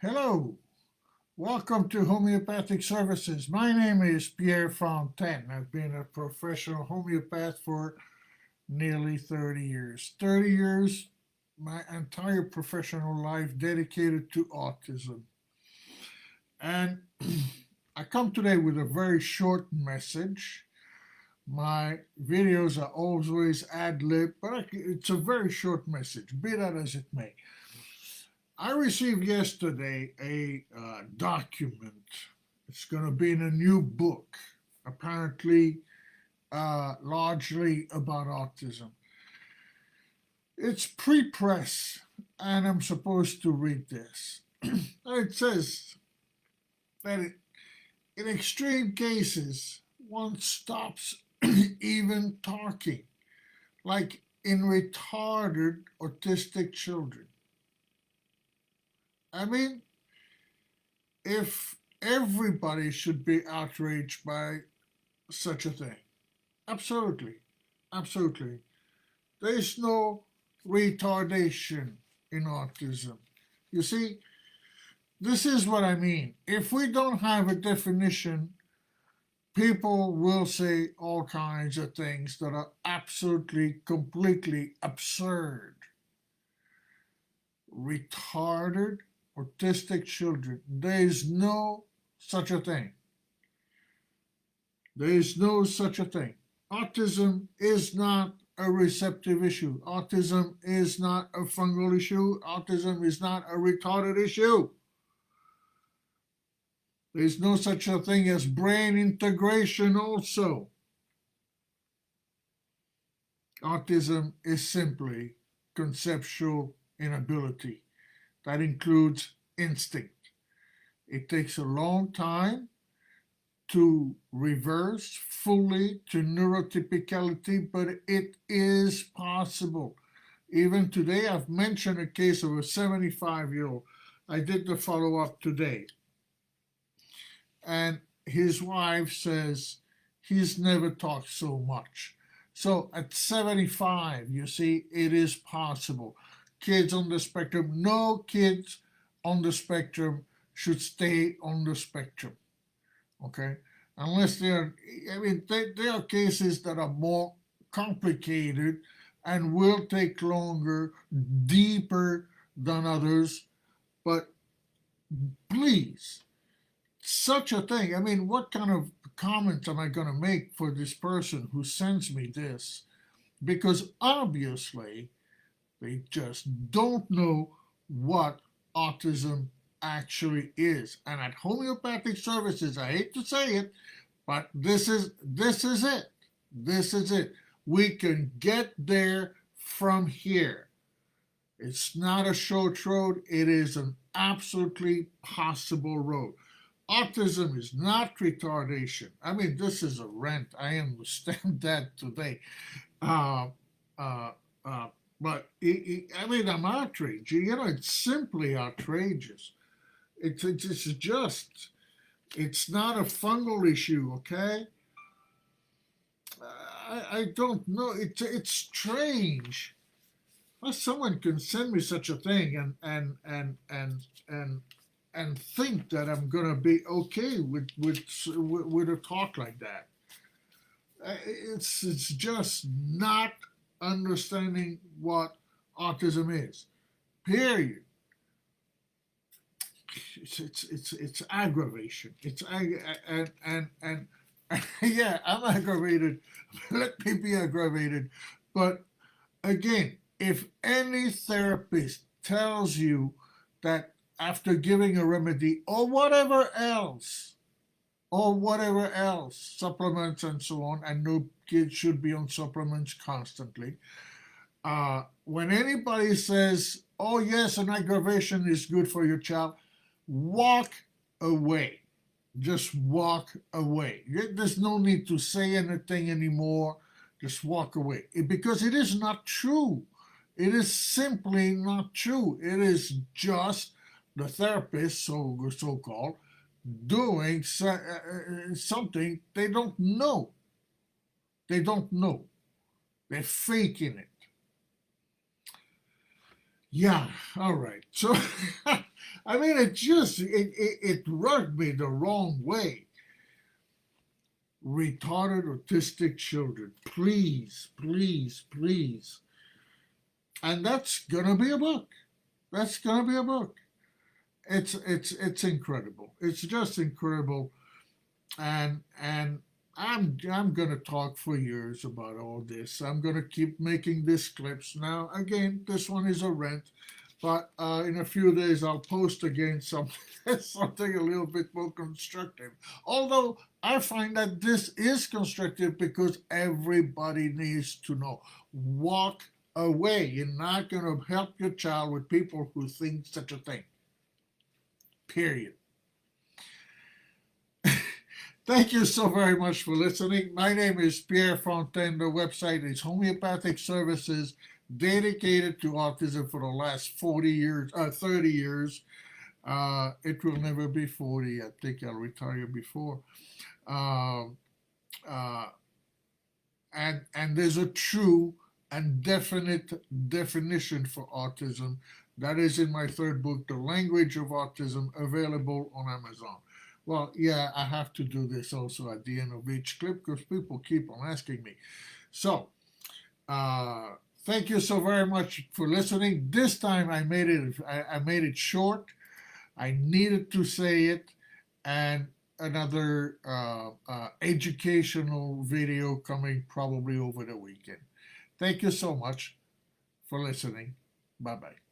Hello, welcome to Homeopathic Services. My name is Pierre Fontaine. I've been a professional homeopath for nearly 30 years. 30 years, my entire professional life dedicated to autism. And I come today with a very short message. My videos are always ad lib, but it's a very short message, be that as it may. I received yesterday a document. It's going to be in a new book, apparently largely about autism. It's pre-press, and I'm supposed to read this. It says that in extreme cases, one stops even talking, like in retarded autistic children. I mean, if everybody should be outraged by such a thing. Absolutely. Absolutely. There's no retardation in autism. You see, this is what I mean. If we don't have a definition, people will say all kinds of things that are absolutely, completely absurd. Retarded autistic children. There is no such a thing. There is no such a thing. Autism is not a receptive issue. Autism is not a fungal issue. Autism is not a retarded issue. There is no such a thing as brain integration also. Autism is simply conceptual inability. That includes instinct. It takes a long time to reverse fully to neurotypicality, but it is possible. Even today, I've mentioned a case of a 75-year-old. I did the follow-up today. And his wife says he's never talked so much. So at 75, you see, it is possible. Kids on the spectrum, no kids on the spectrum should stay on the spectrum. Okay, unless there are cases that are more complicated and will take longer, deeper than others. But please, such a thing. I mean, what kind of comments am I going to make for this person who sends me this? Because obviously, they just don't know what autism actually is. And at homeopathic services, I hate to say it, but this is it. This is it. We can get there from here. It's not a short road. It is an absolutely possible road. Autism is not retardation. I mean, this is a rant. I understand that today. Uh, uh, uh, I mean, I'm outraged. You know, it's simply outrageous. It's just, it's not a fungal issue, okay? I don't know. It's strange. Well, someone can send me such a thing and think that I'm gonna be okay with a talk like that. It's just not understanding what autism is. Period. It's aggravation. And yeah, I'm aggravated. Let me be aggravated. But again, if any therapist tells you that after giving a remedy or whatever else, supplements and so on, and no kids should be on supplements constantly. When anybody says, oh, yes, an aggravation is good for your child, walk away. Just walk away. There's no need to say anything anymore. Just walk away. Because it is not true. It is simply not true. It is just the therapist, so-called, doing something they don't know. They don't know. They're faking it. Yeah, all right. So I mean, it rubbed me the wrong way. Retarded autistic children, please, please, please. And that's gonna be a book. That's gonna be a book. It's incredible. It's just incredible. And I'm gonna talk for years about all this. I'm gonna keep making these clips. Now again, this one is a rant, but in a few days I'll post again something something a little bit more constructive. Although I find that this is constructive because everybody needs to know. Walk away. You're not gonna help your child with people who think such a thing. Period. Thank you so very much for listening. My name is Pierre Fontaine. The website is Homeopathic Services, dedicated to autism for the last 40 years, 30 years. It will never be 40. I think I'll retire before. Uh, uh, and there's a true and definite definition for autism that is in my third book, The Language of Autism, available on Amazon. Well, yeah, I have to do this also at the end of each clip because people keep on asking me. So, uh, thank you so very much for listening. This time I made it short. I needed to say it, and another educational video coming probably over the weekend. Thank you so much for listening. Bye bye.